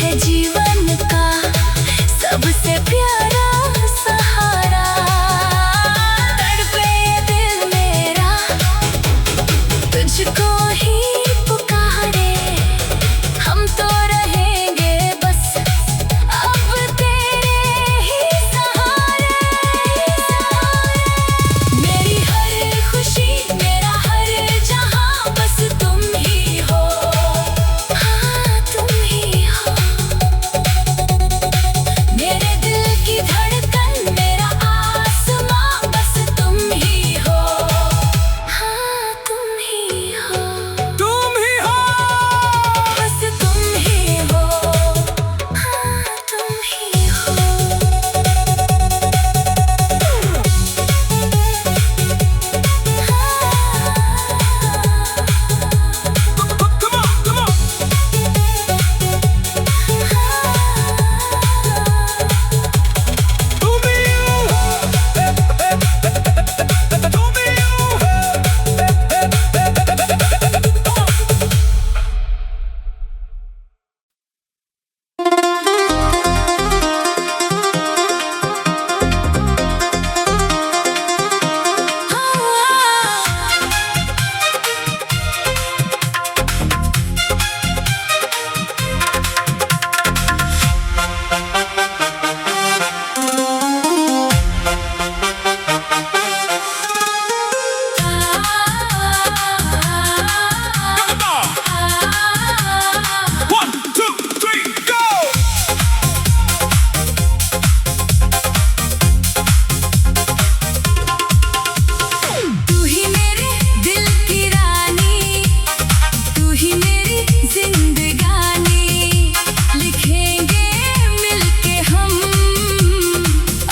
है जीवन का सबसे प्यारा सहारा। तड़पे ये दिल मेरा तुझको ही पुकारे, हम तो रहेंगे बस अब तेरे ही सहारे। मेरी हर खुशी मेरा हर जहां बस तुम ही हो, हाँ तुम ही हो। मेरे दिल की धड़कन मेरा आसमां बस तुम ही हो, हाँ तुम ही हो। तुम ही हो, बस तुम ही हो, हाँ तुम ही हो। come on, come on. तुम ही हो, तुम ही come on. 1, 2, 3, go. तू ही मेरे दिल की रानी, तू ही मेरी जिंदगानी। लिखेंगे मिलके हम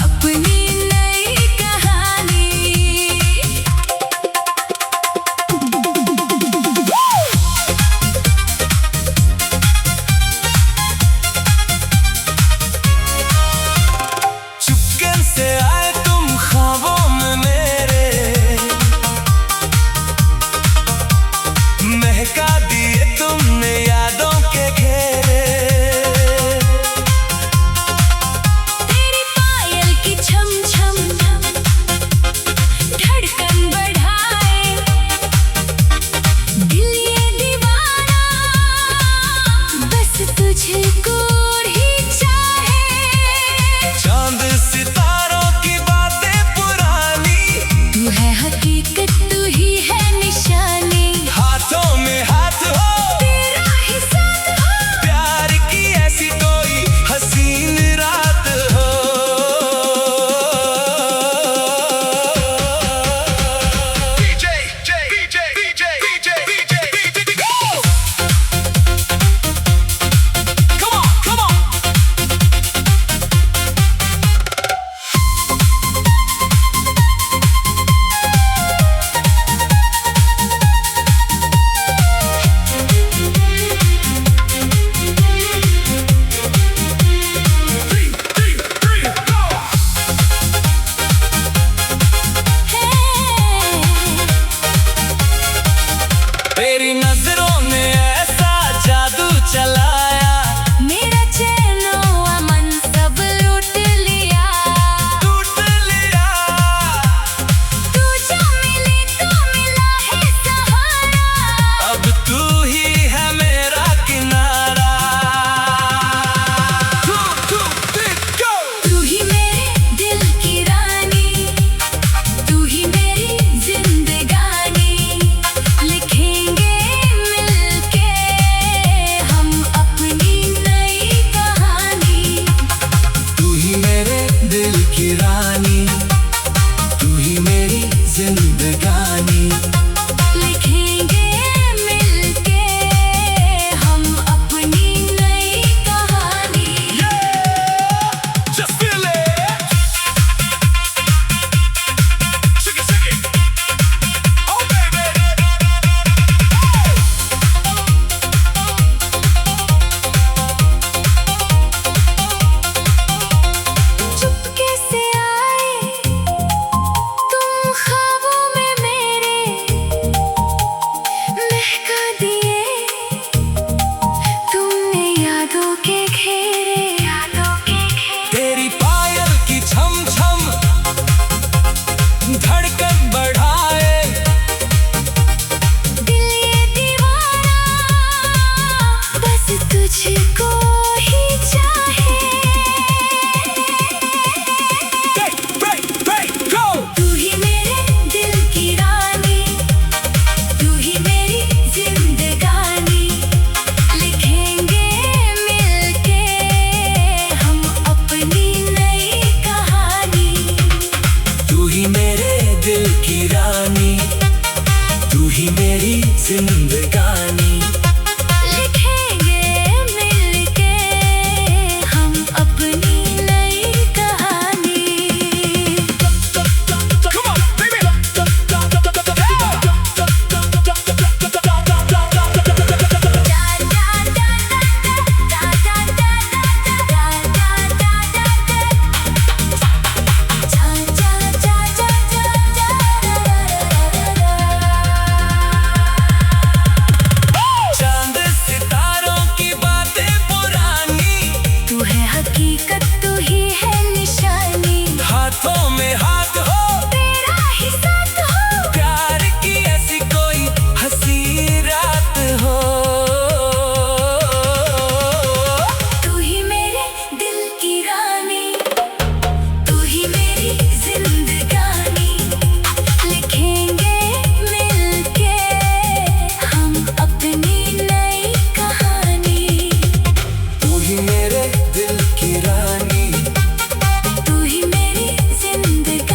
अपनी नई कहानी। चुपके से आए तुम ख्वाबों में मेरे, महका दिए तुमने यादों के घेरे। तेरी पायल की छम छम धड़कन बढ़ाए, दिल ये दीवाना बस तुझको ही चाहे। चांद सितारों की बातें पुरानी, तू है हकीकत तू ही है निशानी। हाथों में हाथ हो, तेरा ही साथ हो, प्यार की ऐसी कोई हसीन रात हो। DJ, DJ, DJ, DJ, DJ, DJ, go. Come on, तुझको ही चाहे। Go! तू ही मेरे दिल की रानी, तू ही मेरी जिंदगानी। लिखेंगे मिलके हम अपनी नई कहानी। तू ही मेरे दिल की रानी, तू ही मेरी जिंदगानी। लिखेंगे मिलके हम अपनी नई कहानी। Come on, baby! चांद सितारों की बातें पुरानी, तू है हकीकत, तू ही है निशानी। हाथों में हाथ हो, तेरा ही साथ हो, प्यार की ऐसी कोई हंसी रात हो। तू ही मेरे दिल की रानी, तू ही मेरी जिंदगानी। लिखेंगे मिलके हम अपनी नई कहानी। तू ही मेरे दिल की रानी, तू ही मेरी जिंदगानी।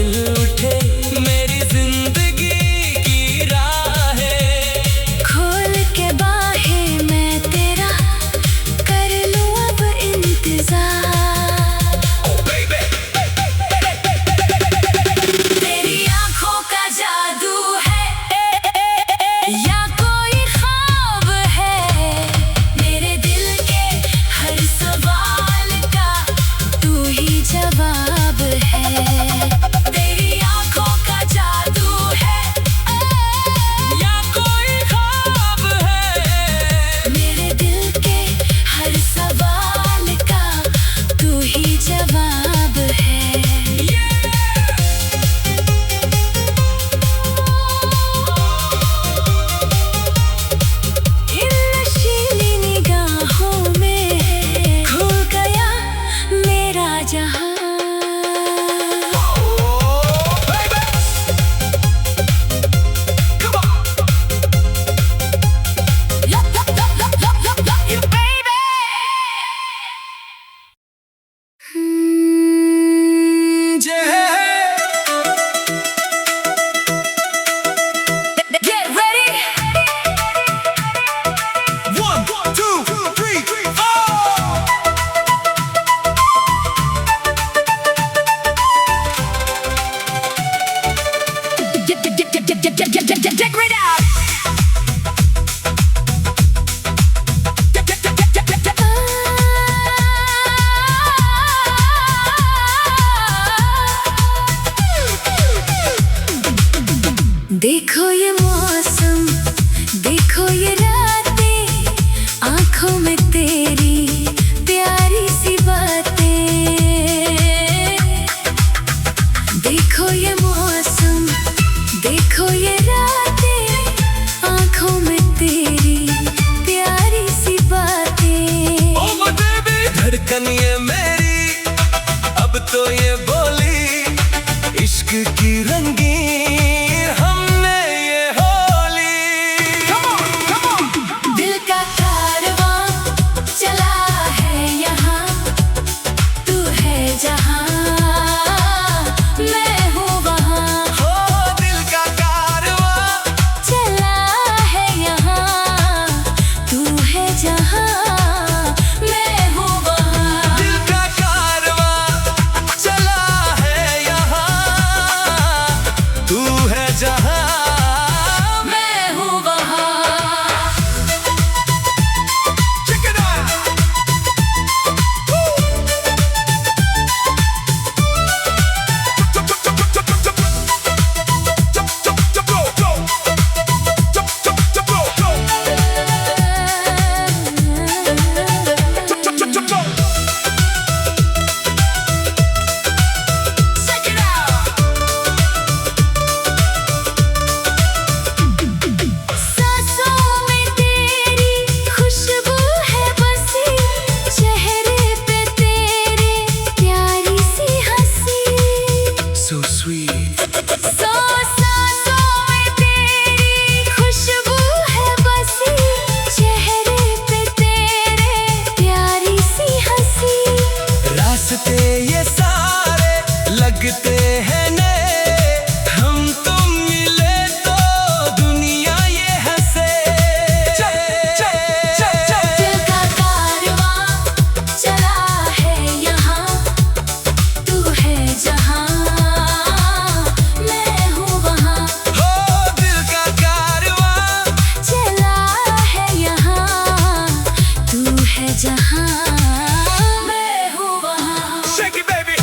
खिल उठे मेरी जिंदगी की राहें। खोल के बाहें मैं तेरा कर लूं अब इंतजार। तेरी आंखों का जादू है या कोई ख्वाब है, मेरे दिल के हर सवाल का तू ही जवाब है। तेरी आंखों का जादू है या कोई ख्वाब है, मेरे दिल के हर सवाल का तू ही जवाब है। इन नशीली निगाहों में खो गया मेरा जहां। Get ready. 1, 2, 3, 4. Check it out. देखो ये मौसम, देखो ये रातें, आंखों में तेरी प्यारी सी बातें। देखो ये मौसम, देखो ये रातें, आंखों में तेरी प्यारी सी बातें। ओ बेबी धड़कन ये मेरी अब तो ये बोली, इश्क की रंगीन हमने ये होली। दिल का कारवां चला है यहाँ, तू है जहाँ मैं हूँ वहाँ। हो दिल का कारवां चला है यहाँ, तू है जहाँ मैं हूँ वहाँ। दिल का कारवां चला है यहाँ, तू है जहाँ मैं हूँ वहाँ। Check it out. Check it out. सांसों में तेरी खुशबू है बसी, चेहरे पे तेरे प्यारी सी हंसी। So sweet. सांसों में तेरी खुशबू है बसी, चेहरे पे तेरे प्यारी सी हंसी। रास्ते ये सारे लगते हैं नए, हम तुम मिले तो दुनिया ये हंसे। दिल का कारवां चला है यहाँ, तू है जहाँ मैं हूँ वहाँ। हो दिल का कारवां चला है यहाँ, तू है जहाँ मैं हूँ वहाँ। Shake it baby.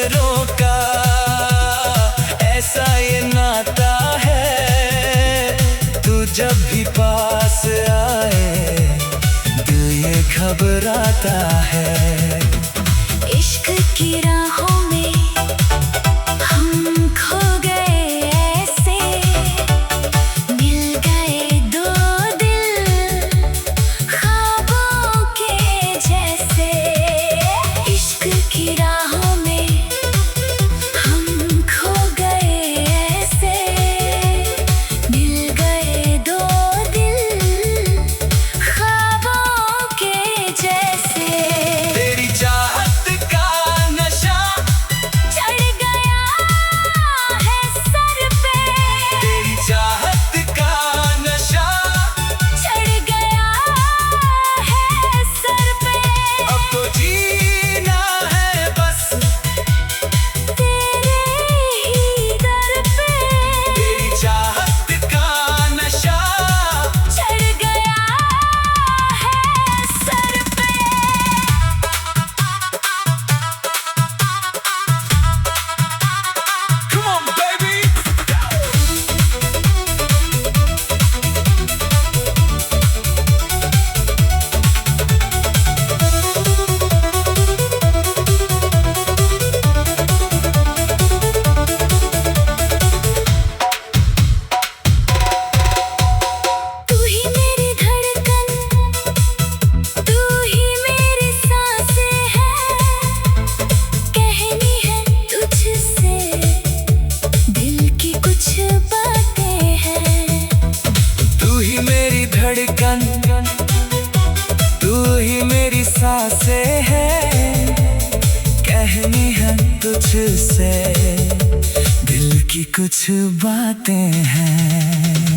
नजरों का ऐसा ये नाता है, तू जब भी पास आए दिल ये घबराता है। इश्क की राहों में हम खो गए ऐसे, मिल गए दो दिल ख्वाबों के जैसे। इश्क की राहों में हम खो गए ऐसे, मिल गए दो दिल ख्वाबों के जैसे। तेरी चाहत का नशा चढ़ गया है सर पे, तेरी चाहत का नशा चढ़ गया है सर पे। अब तो जीना है बस तेरे ही दर पे, तेरी चाहत का नशा। चढ़ गया है सर पे। Come on baby, तू ही मेरी धड़कन, तू ही मेरी सांसें हैं, कहनी है तुझसे दिल की कुछ बातें हैं। तू ही मेरी धड़कन, तू ही मेरी सांसें हैं, कहनी है तुझसे दिल की कुछ बातें हैं।